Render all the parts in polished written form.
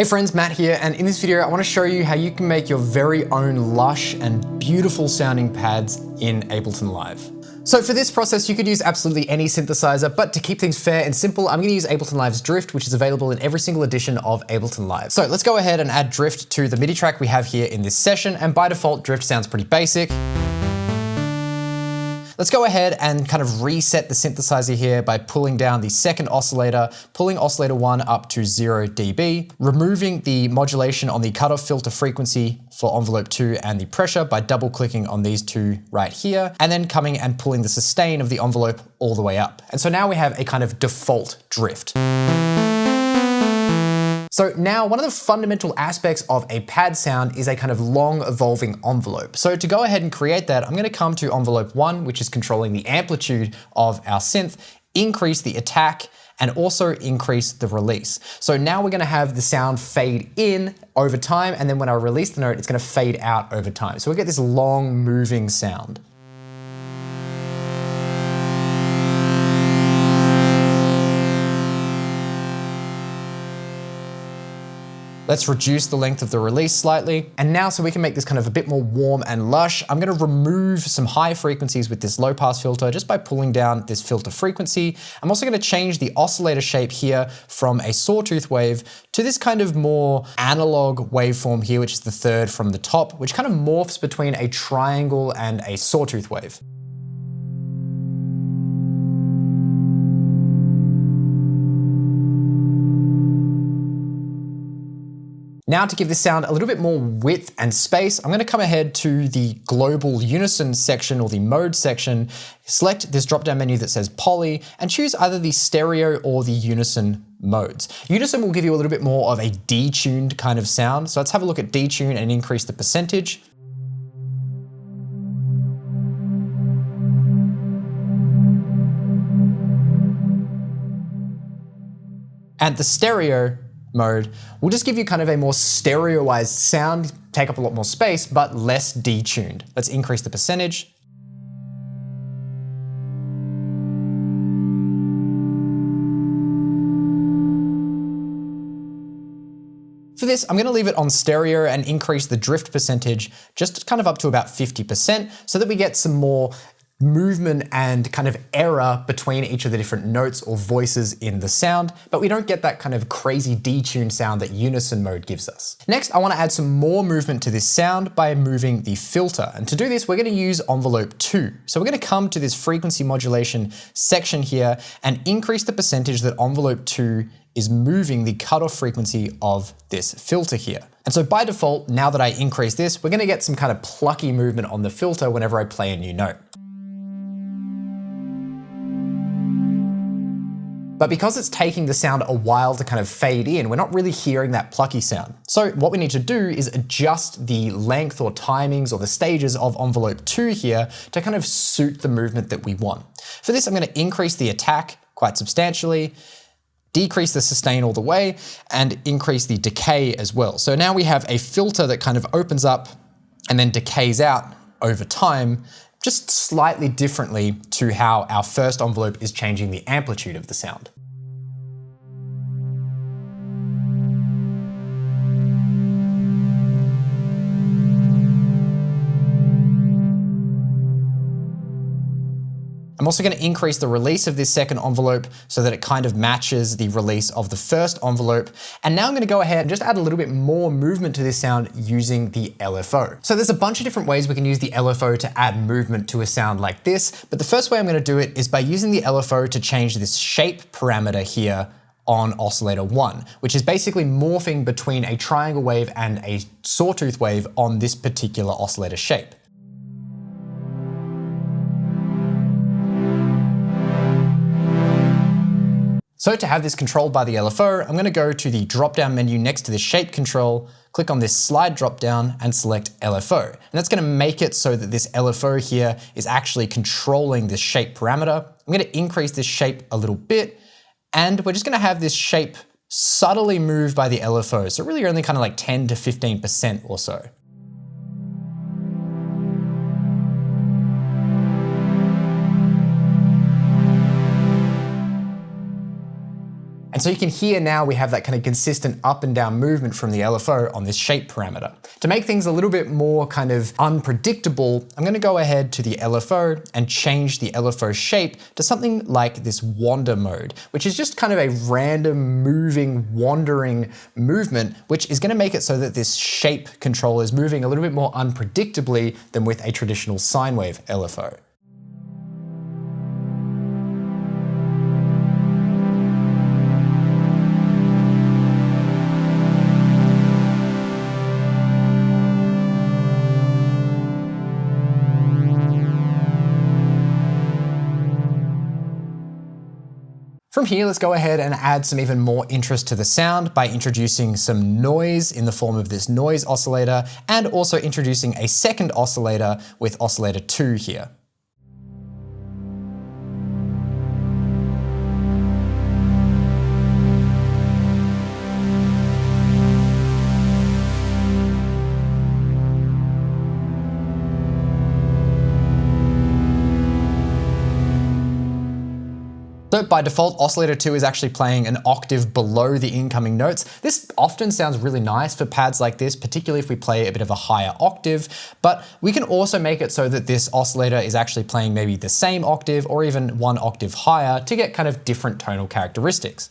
Hey friends, Matt here, and in this video I want to show you how you can make your very own lush and beautiful sounding pads in Ableton Live. So for this process you could use absolutely any synthesizer, but to keep things fair and simple I'm going to use Ableton Live's Drift, which is available in every single edition of Ableton Live. So let's go ahead and add Drift to the MIDI track we have here in this session, and by default Drift sounds pretty basic. Let's go ahead and kind of reset the synthesizer here by pulling down the second oscillator, pulling oscillator 1 up to 0 dB, removing the modulation on the cutoff filter frequency for envelope 2 and the pressure by double clicking on these two right here, and then coming and pulling the sustain of the envelope all the way up. And so now we have a kind of default drift. So now one of the fundamental aspects of a pad sound is a kind of long evolving envelope. So to go ahead and create that, I'm going to come to envelope 1, which is controlling the amplitude of our synth, increase the attack, and also increase the release. So now we're going to have the sound fade in over time, and then when I release the note, it's going to fade out over time. So we get this long moving sound. Let's reduce the length of the release slightly. And now so we can make this kind of a bit more warm and lush, I'm gonna remove some high frequencies with this low pass filter just by pulling down this filter frequency. I'm also gonna change the oscillator shape here from a sawtooth wave to this kind of more analog waveform here, which is the third from the top, which kind of morphs between a triangle and a sawtooth wave. Now to give this sound a little bit more width and space, I'm going to come ahead to the global unison section or the mode section, select this drop-down menu that says poly, and choose either the stereo or the unison modes. Unison will give you a little bit more of a detuned kind of sound. So let's have a look at detune and increase the percentage. And the stereo mode will just give you kind of a more stereoized sound, take up a lot more space, but less detuned. Let's increase the percentage. For this, I'm gonna leave it on stereo and increase the drift percentage just kind of up to about 50% so that we get some more movement and kind of error between each of the different notes or voices in the sound, but we don't get that kind of crazy detuned sound that unison mode gives us. Next, I want to add some more movement to this sound by moving the filter. And to do this, we're going to use envelope 2. So we're going to come to this frequency modulation section here and increase the percentage that envelope 2 is moving the cutoff frequency of this filter here. And so by default, now that I increase this, we're going to get some kind of plucky movement on the filter whenever I play a new note. But because it's taking the sound a while to kind of fade in, we're not really hearing that plucky sound. So what we need to do is adjust the length or timings or the stages of envelope 2 here to kind of suit the movement that we want. For this, I'm going to increase the attack quite substantially, decrease the sustain all the way, and increase the decay as well. So now we have a filter that kind of opens up and then decays out over time, just slightly differently to how our first envelope is changing the amplitude of the sound. I'm also going to increase the release of this second envelope so that it kind of matches the release of the first envelope. And now I'm going to go ahead and just add a little bit more movement to this sound using the LFO. So there's a bunch of different ways we can use the LFO to add movement to a sound like this, but the first way I'm going to do it is by using the LFO to change this shape parameter here on oscillator 1, which is basically morphing between a triangle wave and a sawtooth wave on this particular oscillator shape. So to have this controlled by the LFO, I'm going to go to the drop-down menu next to the shape control, click on this slide drop-down and select LFO. And that's going to make it so that this LFO here is actually controlling this shape parameter. I'm going to increase this shape a little bit, and we're just going to have this shape subtly move by the LFO. So really only kind of like 10 to 15% or so. And so you can hear now we have that kind of consistent up and down movement from the LFO on this shape parameter. To make things a little bit more kind of unpredictable, I'm going to go ahead to the LFO and change the LFO shape to something like this wander mode, which is just kind of a random moving, wandering movement, which is going to make it so that this shape control is moving a little bit more unpredictably than with a traditional sine wave LFO. From here, let's go ahead and add some even more interest to the sound by introducing some noise in the form of this noise oscillator, and also introducing a second oscillator with oscillator 2 here. So by default, oscillator 2 is actually playing an octave below the incoming notes. This often sounds really nice for pads like this, particularly if we play a bit of a higher octave, but we can also make it so that this oscillator is actually playing maybe the same octave or even one octave higher to get kind of different tonal characteristics.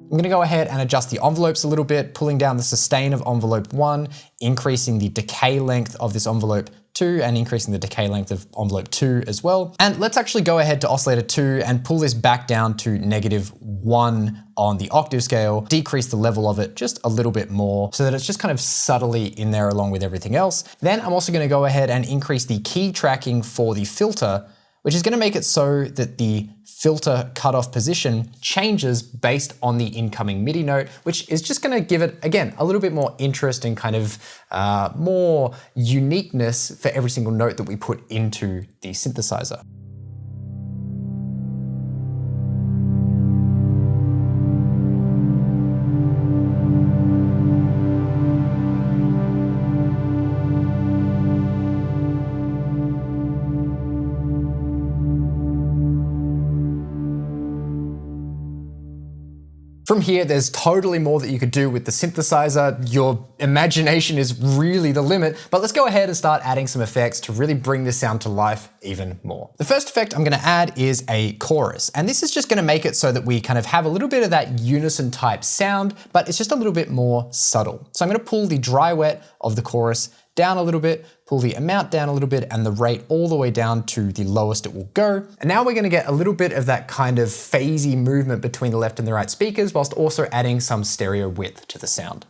I'm going to go ahead and adjust the envelopes a little bit, pulling down the sustain of envelope 1, increasing the decay length of this envelope 2, and increasing the decay length of envelope 2 as well. And let's actually go ahead to oscillator 2 and pull this back down to -1 on the octave scale, decrease the level of it just a little bit more so that it's just kind of subtly in there along with everything else. Then I'm also going to go ahead and increase the key tracking for the filter, which is going to make it so that the filter cutoff position changes based on the incoming MIDI note, which is just going to give it, again, a little bit more interest and kind of more uniqueness for every single note that we put into the synthesizer. From here, there's totally more that you could do with the synthesizer. Your imagination is really the limit, but let's go ahead and start adding some effects to really bring this sound to life even more. The first effect I'm gonna add is a chorus, and this is just gonna make it so that we kind of have a little bit of that unison type sound, but it's just a little bit more subtle. So I'm gonna pull the dry wet of the chorus down a little bit, pull the amount down a little bit, and the rate all the way down to the lowest it will go. And now we're gonna get a little bit of that kind of phasey movement between the left and the right speakers, whilst also adding some stereo width to the sound.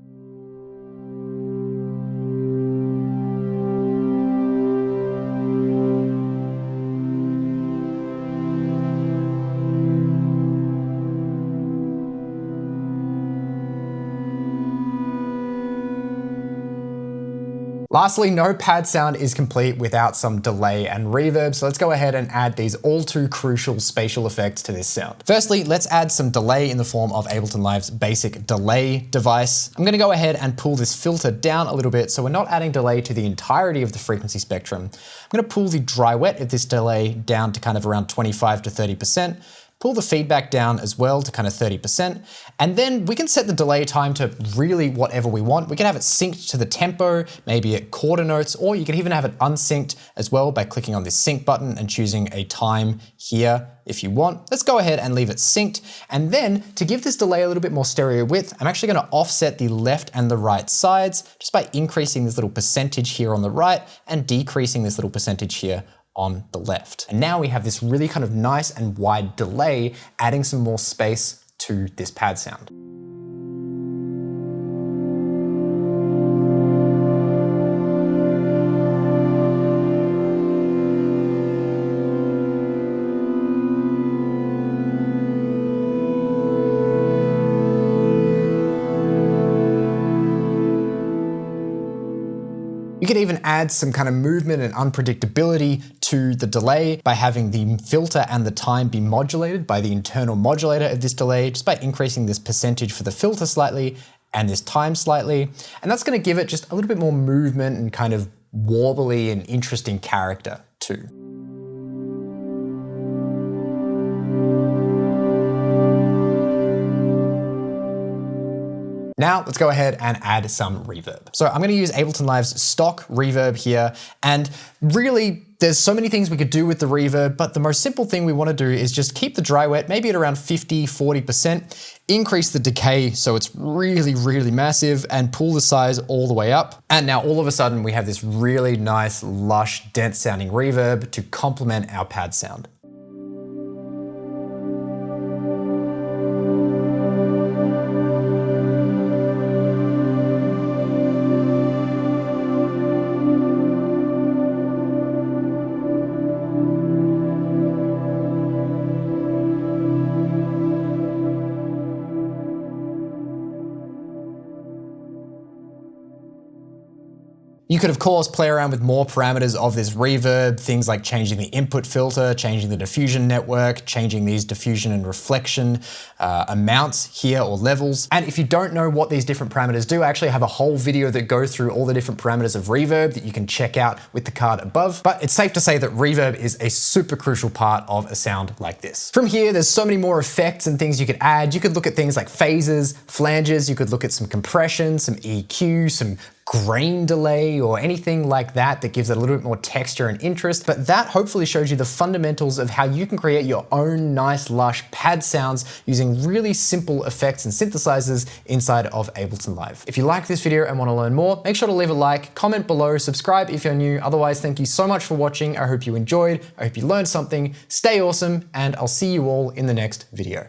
Lastly, no pad sound is complete without some delay and reverb, so let's go ahead and add these all too crucial spatial effects to this sound. Firstly, let's add some delay in the form of Ableton Live's basic delay device. I'm gonna go ahead and pull this filter down a little bit so we're not adding delay to the entirety of the frequency spectrum. I'm gonna pull the dry wet of this delay down to kind of around 25 to 30%. Pull the feedback down as well to kind of 30%. And then we can set the delay time to really whatever we want. We can have it synced to the tempo, maybe at quarter notes, or you can even have it unsynced as well by clicking on this sync button and choosing a time here if you want. Let's go ahead and leave it synced. And then to give this delay a little bit more stereo width, I'm actually gonna offset the left and the right sides just by increasing this little percentage here on the right and decreasing this little percentage here on the left. And now we have this really kind of nice and wide delay, adding some more space to this pad sound. You could even add some kind of movement and unpredictability to the delay by having the filter and the time be modulated by the internal modulator of this delay, just by increasing this percentage for the filter slightly and this time slightly. And that's gonna give it just a little bit more movement and kind of warbly and interesting character too. Now let's go ahead and add some reverb. So I'm gonna use Ableton Live's stock reverb here, and really there's so many things we could do with the reverb, but the most simple thing we wanna do is just keep the dry wet maybe at around 50, 40%, increase the decay so it's really, really massive, and pull the size all the way up. And now all of a sudden we have this really nice, lush, dense sounding reverb to complement our pad sound. You could, of course, play around with more parameters of this reverb, things like changing the input filter, changing the diffusion network, changing these diffusion and reflection amounts here or levels. And if you don't know what these different parameters do, I actually have a whole video that goes through all the different parameters of reverb that you can check out with the card above. But it's safe to say that reverb is a super crucial part of a sound like this. From here, there's so many more effects and things you could add. You could look at things like phases, flanges, you could look at some compression, some EQ, some grain delay, or anything like that that gives it a little bit more texture and interest. But that hopefully shows you the fundamentals of how you can create your own nice, lush pad sounds using really simple effects and synthesizers inside of Ableton Live. If you like this video and want to learn more, make sure to leave a like, comment below, subscribe if you're new. Otherwise, thank you so much for watching. I hope you enjoyed. I hope you learned something. Stay awesome, and I'll see you all in the next video.